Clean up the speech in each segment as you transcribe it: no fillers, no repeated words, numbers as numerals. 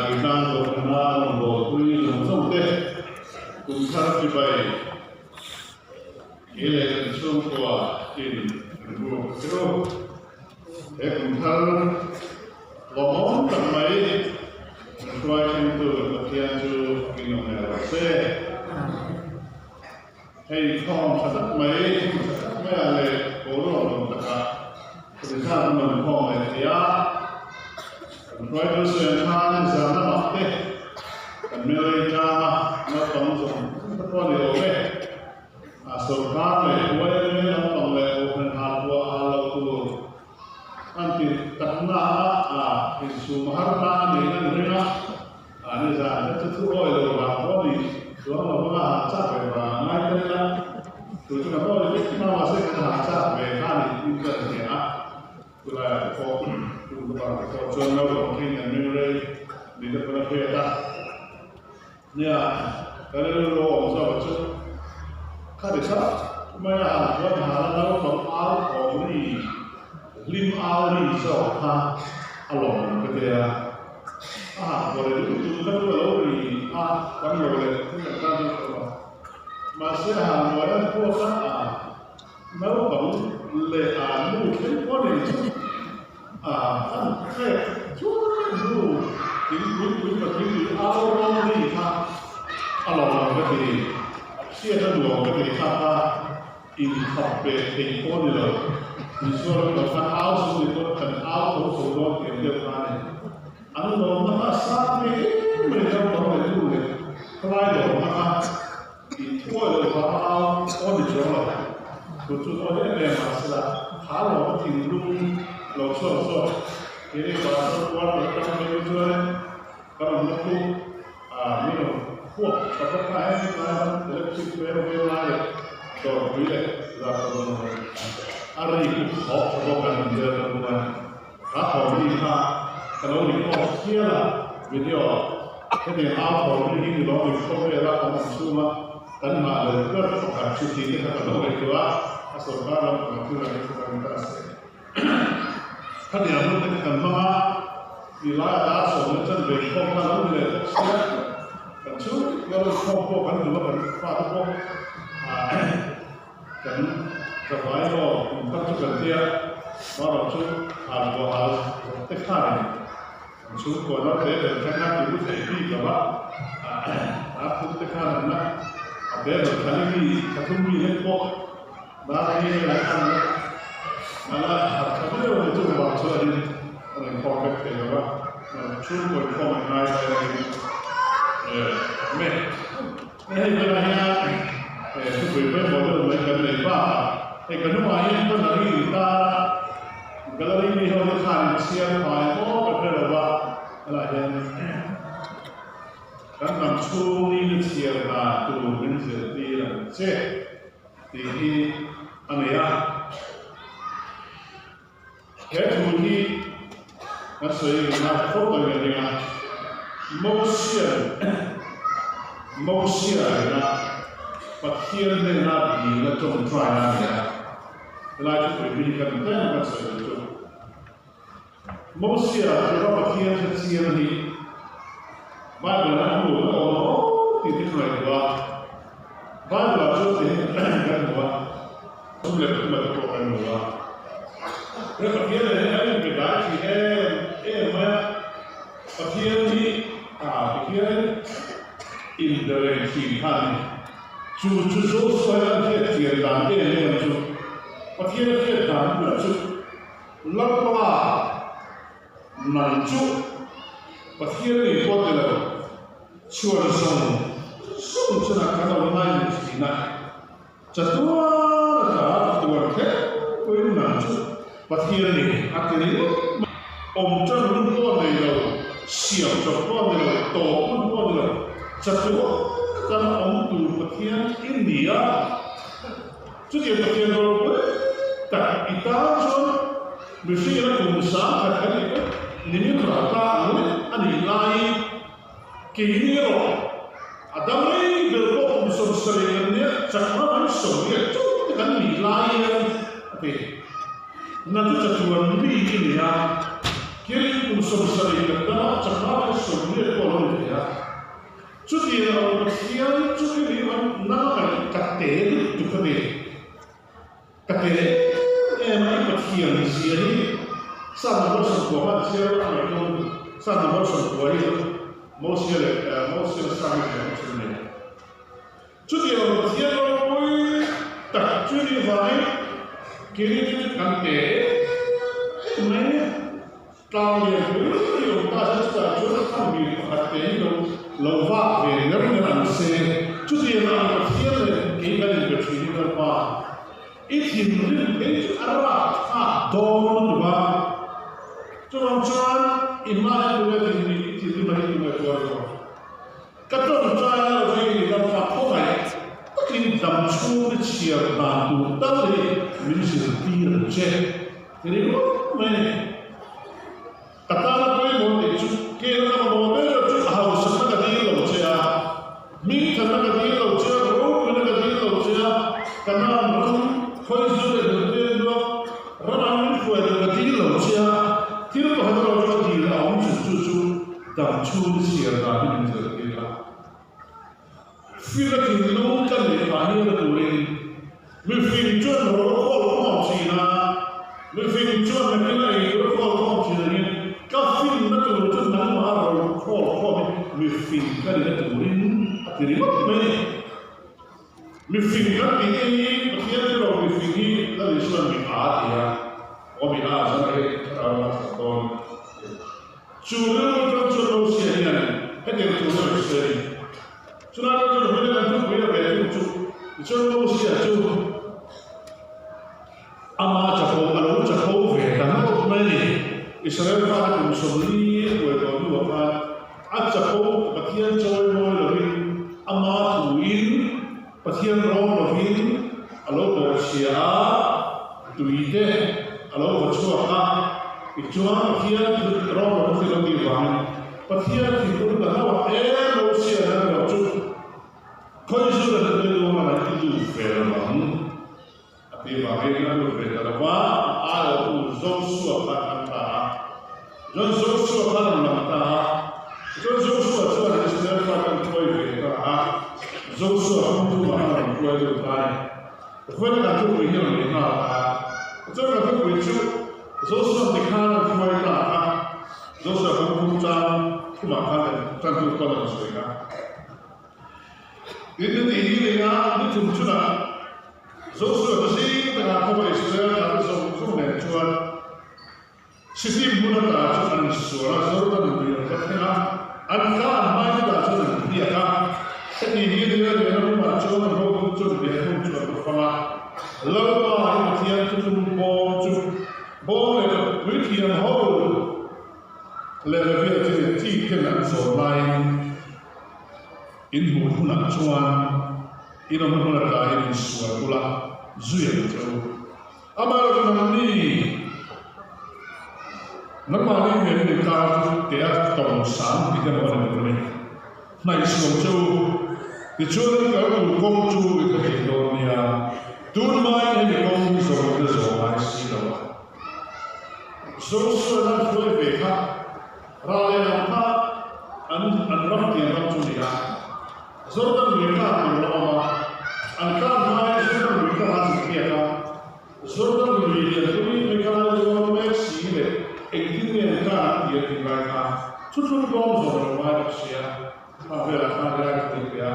Việt Nam của Việt Nam của tôi dùng sông tê cùng tham dự bài nghĩa là sông của in buộc châu để cùng tham lỏng tầm mấy quay trên từ thực hiện từ kinh nghiệm này là xe hay không sản xuất mấy là cố độ tất cả thì sao mình không này thì quay từ xuyên than giảm nó mất đi còn nơi cha nó tổng dùng tất cả điều về sầu khát này quay lên nó tổng về open hạt của alo tu anh thì tất cả thì số mahar ta này nó nữa anh ra rất thứ ôi rồi và có gì xuống là có chắc về và ngay đây là từ chúng ta có biết nó là sẽ chắc về cái này như thế này là có có cho nó có cái memory đi được nó phải ta nha cái đó lo sao chứ cái đấy sao mà là nó nó có áo có gì lim áo gì sao ha along cái đấy rồi chúng ta có lối gì còn nhiềuเลยchúng ta mà sẽ hàng gọi là phố sách nó vẫn lệ nụ cái con này chứ cái chú nụ tiếng và tiếng áo rong đi ha lòng cái gì xe nó đùa cái gì ha in học về thành con này rồi mình说了看áo xuống thì con cần áo thủ đó kiểu như thế này anh nói nó sát mình trong đó là đủ rồi cái này đó mà thì thua rồi và áo con thì rồi tôi cho nó để mà là khá là thì luôn lột xô cái này và nó quan trọng trong cái chuyện các bạn nó cũng như là quốc các cái là electric railway line rồi quý lệ là ari cũng học cho các bạn giờ là các họ đi ha cái đó thì có kia là video cái này áo họ đi thì nó mình không biết là có một số mà tận mà là rất là chút gì cái các bạn nói cái đó so far I'm going to fantastic. Các nhà muốn cái cần mà vì là đã sống ở trên biển không có lắm để tốt xấu. Còn trước nó không có vấn đề mà phải có cần phải có các chút cần thiết mà là chút của tất cả này chút của nó để các cái cũng thể đi các bạn tất cả này để được cái gì các thông tin hết bộ đó thì là ăn là không biết là chúng ta chơi đi mình có cái gì đó chung với con mình này mẹ cái này chúng tôi phải một lần mình cần để ba cái cái nó ai cũng là đi ta cái đó đi hồi nó khăn xiên phải có cái đó là hiện các năm chung đi xiên là tụi mình sẽ đi là chết thì anh ấy cái thứ gì nó sẽ là phốt của người ta motion là bắt hiện lên là gì là trong try là chúng tôi bị cần tên là sẽ được motion thì nó bắt hiện lên thì bài bản là đủ nó thì cái này là bài bản là chỗ gì cái nữa không lệ thuộc vào cái nữa cái phát hiện này em bị đá thì em mà phát hiện thì phát hiện in đời thì thành chú số xoay là tiền làm cái này là chú phát hiện tiền làm là chú lắp qua nằm chú phát hiện này có thể là chuột sông cho là cái đầu này thì này chặt tua cả tua thế với nằm chú phát hiện này cái chân luôn con này rồi xiềng cho con này rồi tổ luôn con này rồi chặt tua cái ông tụ phát hiện India chút gì phát hiện rồi tại Italia mình suy ra cùng sáng cái này nếu mà ta anh lại cái gì rồi Adam ấy được có một số sự kiện chắc là mình sống được chút cái này lại thì nó rất là chuẩn bị cái này cái một số sự kiện đó chắc là mình sống được chút gì là pathian chút cái gì mà nó phải cắt tế được cái gì cắt tế em ấy pathian gì ấy sao nó có sản của bạn chưa có phải không sao nó có sản của ấy mỗi sự sang cái này chút gì là pathian ôi tất chút gì vậy cái gì cắt tế mấy cao nhiều thứ ta sẽ là chỗ không bị phạt tế lâu vạ về nếu như làm xe chút gì là pathian là cái bên của chuyện đó mà ít thì mình thấy chút ăn ra đòn mà cho nên imagine được cái gì thì mình được rồi các trong trái là cái làm pháp không phải cái đam chu cái chiều là tụ tâm thì mình sẽ đi được chứ thế nên mình kata na koi mo te chu ke na mo be chu hau sa na ka di lo cha mi ta na ka di lo cha ro na ka di lo cha kana mo khoi zu de lo ra na mi fu de ka di lo cha ti ro ha ro cho di la ong chu chu dam chu de sia na ni de ke la fi la ki lo ka le pa ni de tu rin mi fi chu ro ko lo mo chi na mi fi chu na ke la i ro ko lo mo chi na các phim nó từ chút nắng mà rồi khó mình phim cái này là tụi thì đi mất mình phim cái gì mà khi nó rồi mình phim gì là lý do mình phá thì à có bị là sao đấy là còn chủ yếu trong chỗ đâu xí này cái điều chủ yếu xí cho nên nó cho mình là chút bây giờ về chỗ đâu xí à chỗ ama chapô alo chapô về đằng nào mấy Israel phát cùng soli của tổ chức Pháp áp chapô pathian chơi môi lovin ama tuin pathian rom lovin alo Persia tuite alo vachua ka ichua pathian rom lovin lovin vang pathian thì cũng là nó em lo sia là lo chu khơi su là cái đồ mà lại cái đồ phèo lắm thì mà cái nó được về là quá ai là tu dâu suốt là ta dâu suốt là ta dâu suốt cho là Israel phát triển thôi về ta dâu suốt không tu mà làm quay được tai quay là tu về nhiều người nào ta cho là tu về chú dâu suốt thì khá là quay ta dâu suốt không tu trang tu mà khá là trang tu con là gì cả ini ini dengan ini cuma dấu số gì là không phải Israel là dấu số này cho system muốn là cho anh số là dấu là được điều khác nhau anh ta mai là cho anh đi cả cái gì đi là nó mà cho nó không cho để không cho nó phá lâu mà anh thiên cho chúng bom này với thiên hậu là việc gì chỉ cái làm số này in một hôm nào cho anh in một hôm nào cái in số pula zuya jauh. Amal kami normally when we come to the tong san kita orang kami. Nai suam jauh. Dicuali kalau kong jauh itu Indonesia. Tuan mai ni kong jauh itu jauh mai sila. So nak boleh beka. Raya apa an ram dia ram julia. Zordan beka di rumah. Angkat mai zordan beka Zordan beridia tu ni mereka orang Messi ni, ekdimnya kan dia tinggalkan. Tujuh bom Zordan mai Rusia, apa yang dia,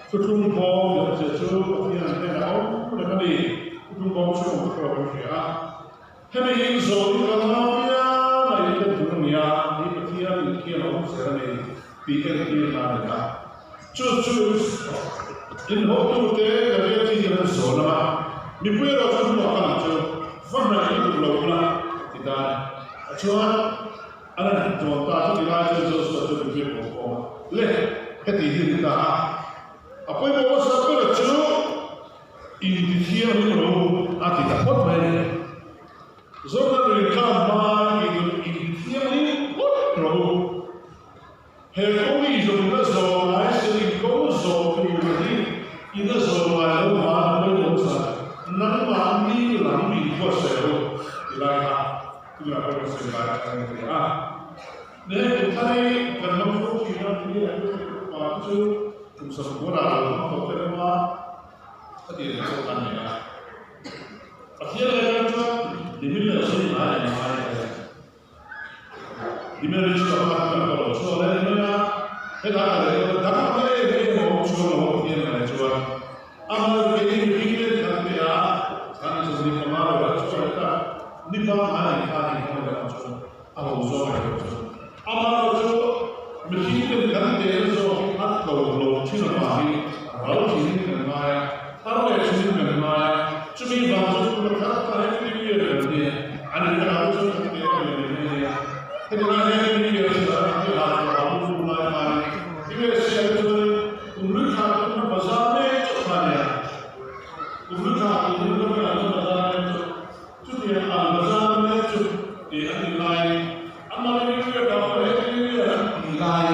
tujuh bom yang sesuatu yang dia nak, mereka ni tujuh bom semua Rusia. Hanya Zordan kalau dia, mereka dunia ni pertiap ini orang sekarang ni PLK mereka. Tujuh in waktu tu kerja yang Zordan ni punya orang tu akan macam faham itu laula tidak cuman ada contoh tu kita sesuatu tu dia pokok leh ketihi kita apa yang bawa sampai lecu ini dia ni kalau kita pot main zona mereka mah ini dia ni pot kalau hekumi zona zona sering kau zona ini zona lalu mana boleh nang mami lambi kosero ilaha tu apa yang saya katakan ni ne utai kerana kita ni ada waktu semua orang terima hadir soalnya. Akhirnya kan di mana sih mana di mana juga kalau soalnya di mana dah mau soal dia mana coba amal ini pikir kan dia kan sesuatu kemarin soalnya di mana kan soal awal soal amal itu mungkin kan dia soal kalau cina mari kalau cina kan maya kalau cina kan maya cuma bangsa berkata ini dia ada kalau cina dia ini dia sudah ada mulai mari ini saya itu umur satu pasal itu mana umur satu itu pasal itu dia pasal itu dia nilai amal ini dia dapat nilai